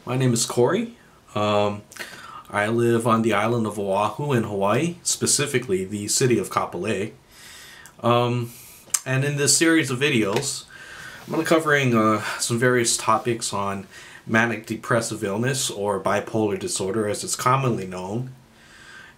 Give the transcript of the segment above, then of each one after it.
My name is Corey. I live on the island of Oahu in Hawaii, specifically the city of Kapolei. And in this series of videos, I'm going to be covering some various topics on manic depressive illness, or bipolar disorder as it's commonly known.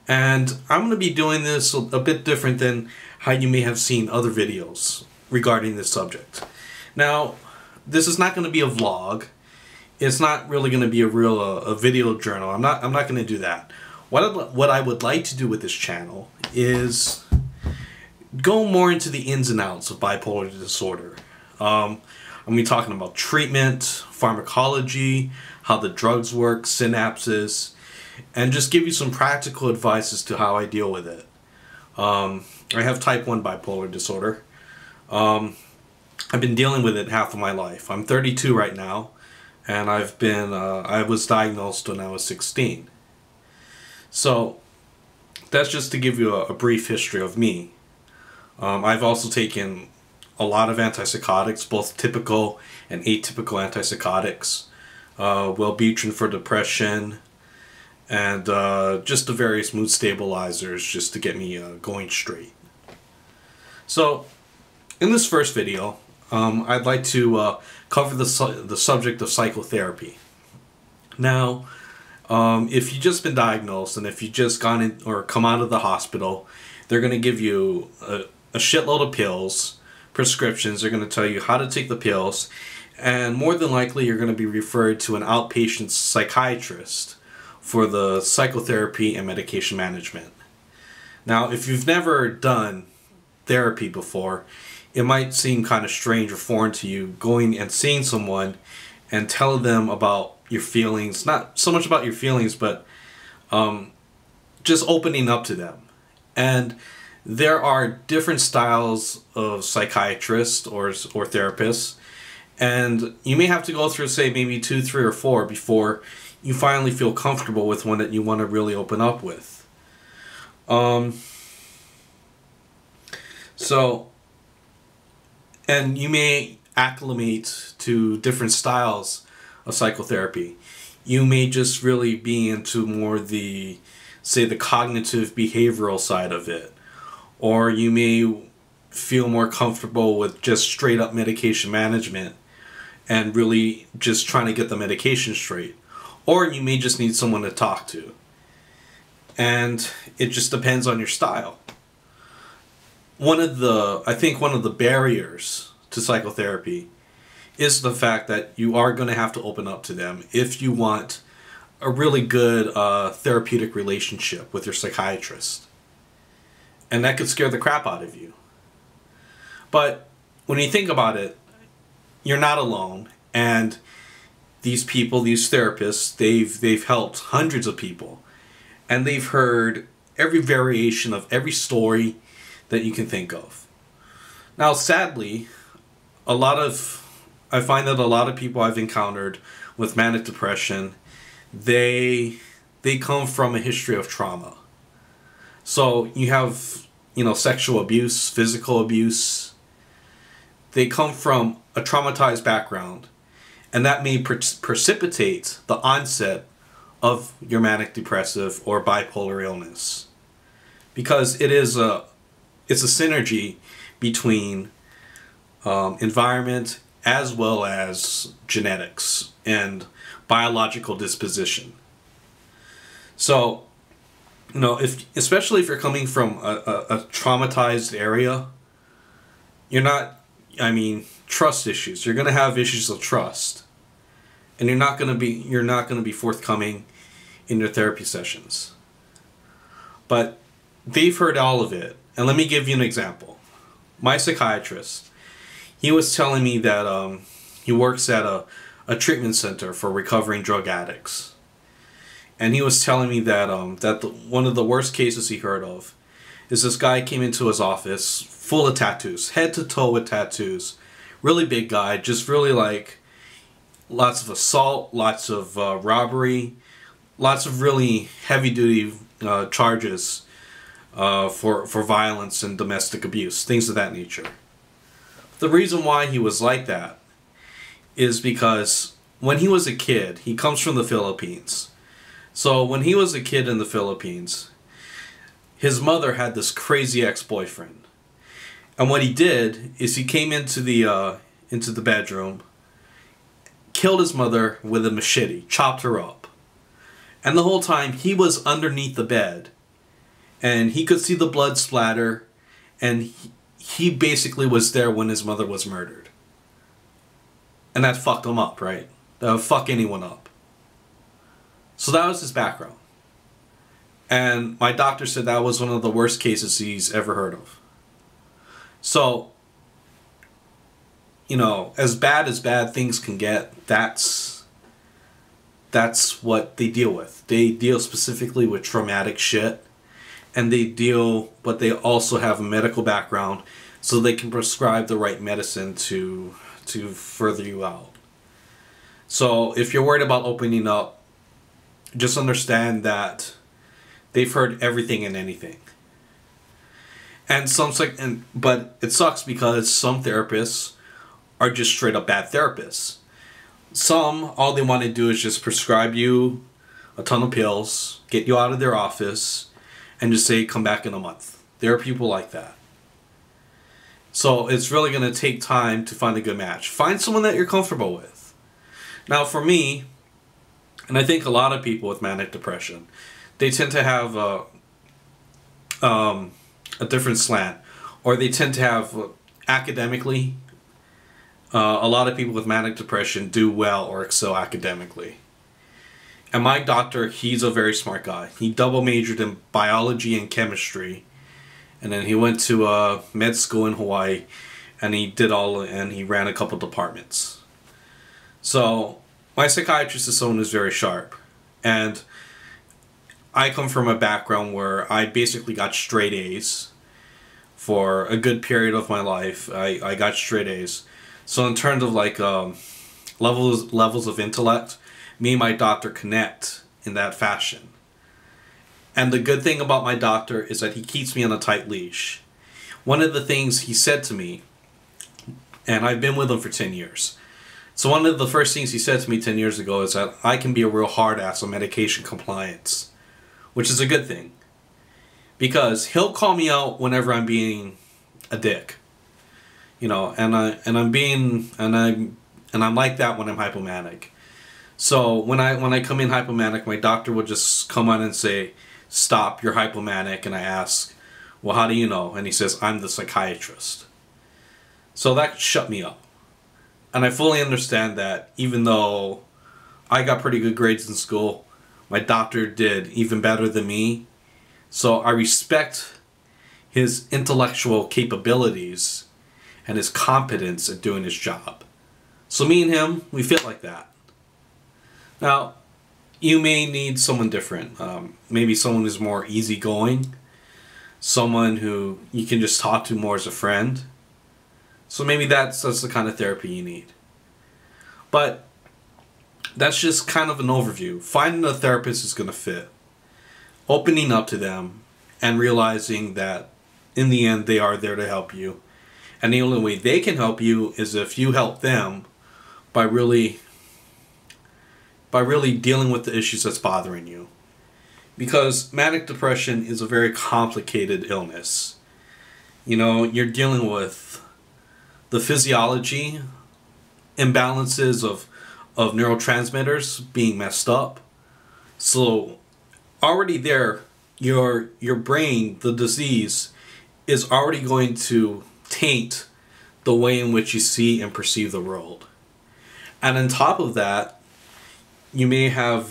And I'm going to be doing this a bit different than how you may have seen other videos regarding this subject. Now, this is not going to be a vlog. It's not really going to be a video journal. I'm not going to do that. What I would like to do with this channel is go more into the ins and outs of bipolar disorder. I'm going to be talking about treatment, pharmacology, how the drugs work, synapses, and just give you some practical advice as to how I deal with it. I have type 1 bipolar disorder. I've been dealing with it half of my life. I'm 32 right now, and I was diagnosed when I was 16. So that's just to give you a brief history of me. I've also taken a lot of antipsychotics, both typical and atypical antipsychotics. Wellbutrin for depression, and just the various mood stabilizers just to get me going straight. So in this first video, I'd like to cover the subject of psychotherapy. Now, if you've just been diagnosed and if you've just gone in or come out of the hospital, they're going to give you a shitload of pills, prescriptions. They're going to tell you how to take the pills, and more than likely you're going to be referred to an outpatient psychiatrist for the psychotherapy and medication management. Now, if you've never done therapy before, it might seem kind of strange or foreign to you going and seeing someone and telling them about your feelings, not so much about your feelings, but just opening up to them. And there are different styles of psychiatrists or therapists, and you may have to go through, say, maybe 2, 3, or 4 before you finally feel comfortable with one that you want to really open up with. And you may acclimate to different styles of psychotherapy. You may just really be into more the cognitive behavioral side of it. Or you may feel more comfortable with just straight up medication management and really just trying to get the medication straight. Or you may just need someone to talk to. And it just depends on your style. I think one of the barriers to psychotherapy is the fact that you are going to have to open up to them if you want a really good therapeutic relationship with your psychiatrist. And that could scare the crap out of you. But when you think about it, you're not alone, and these people, these therapists, they've helped hundreds of people, and they've heard every variation of every story that you can think of. Now, sadly, I find that a lot of people I've encountered with manic depression, they come from a history of trauma. So you have, sexual abuse, physical abuse. They come from a traumatized background, and that may precipitate the onset of your manic depressive or bipolar illness, because it's a synergy between environment as well as genetics and biological disposition. So, especially if you're coming from a traumatized area, trust issues. You're going to have issues of trust, and you're not going to be forthcoming in your therapy sessions. But they've heard all of it, and let me give you an example. My psychiatrist, he was telling me that he works at a treatment center for recovering drug addicts, and he was telling me that one of the worst cases he heard of is this guy came into his office full of tattoos, head to toe with tattoos, really big guy, just really like lots of assault, lots of robbery, lots of really heavy-duty charges for violence and domestic abuse, things of that nature. The reason why he was like that is because when he was a kid, he comes from the Philippines. So when he was a kid in the Philippines, his mother had this crazy ex-boyfriend. And what he did is he came into the bedroom, killed his mother with a machete, chopped her up. And the whole time he was underneath the bed. And he could see the blood splatter, and he basically was there when his mother was murdered. And that fucked him up, right? That would fuck anyone up. So that was his background. And my doctor said that was one of the worst cases he's ever heard of. So, you know, as bad things can get, that's what they deal with. They deal specifically with traumatic shit. And but they also have a medical background, so they can prescribe the right medicine to further you out. So if you're worried about opening up, just understand that they've heard everything and anything. And but it sucks because some therapists are just straight up bad therapists. Some, all they want to do is just prescribe you a ton of pills, get you out of their office, and just say, come back in a month. There are people like that. So it's really going to take time to find a good match. Find someone that you're comfortable with. Now for me, and I think a lot of people with manic depression, they tend to have a different slant. Or they tend to have, academically, a lot of people with manic depression do well or excel academically. And my doctor, he's a very smart guy. He double majored in biology and chemistry. And then he went to med school in Hawaii. And he ran a couple departments. So my psychiatrist is someone who's very sharp. And I come from a background where I basically got straight A's. For a good period of my life, I got straight A's. So in terms of like levels of intellect, me and my doctor connect in that fashion. And the good thing about my doctor is that he keeps me on a tight leash. One of the things he said to me, and I've been with him for 10 years. So one of the first things he said to me 10 years ago is that I can be a real hard ass on medication compliance, which is a good thing. Because he'll call me out whenever I'm being a dick. You know, and I'm like that when I'm hypomanic. So when I come in hypomanic, my doctor will just come on and say, stop, you're hypomanic. And I ask, well, how do you know? And he says, I'm the psychiatrist. So that shut me up. And I fully understand that even though I got pretty good grades in school, my doctor did even better than me. So I respect his intellectual capabilities and his competence at doing his job. So me and him, we fit like that. Now, you may need someone different. Maybe someone who's more easygoing. Someone who you can just talk to more as a friend. So maybe that's the kind of therapy you need. But that's just kind of an overview. Finding a therapist is going to fit. Opening up to them and realizing that in the end they are there to help you. And the only way they can help you is if you help them by really dealing with the issues that's bothering you. Because manic depression is a very complicated illness. You know, you're dealing with the physiology, imbalances of neurotransmitters being messed up. So already there, your brain, the disease, is already going to taint the way in which you see and perceive the world. And on top of that, you may have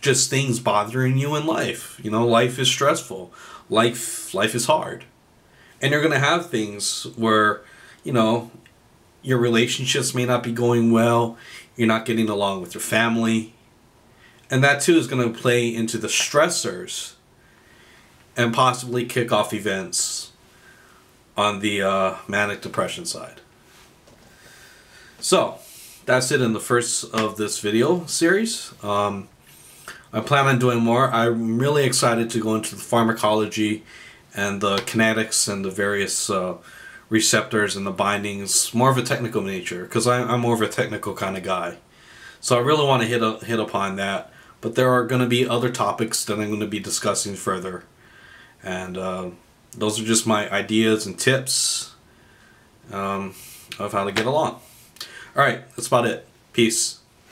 just things bothering you in life. You know, life is stressful. Life is hard. And you're going to have things where, you know, your relationships may not be going well. You're not getting along with your family. And that too is going to play into the stressors and possibly kick off events on the manic depression side. So that's it in the first of this video series. I plan on doing more. I'm really excited to go into the pharmacology and the kinetics and the various receptors and the bindings. More of a technical nature, because I'm more of a technical kind of guy. So I really want to hit upon that. But there are going to be other topics that I'm going to be discussing further. And those are just my ideas and tips of how to get along. Alright, that's about it. Peace.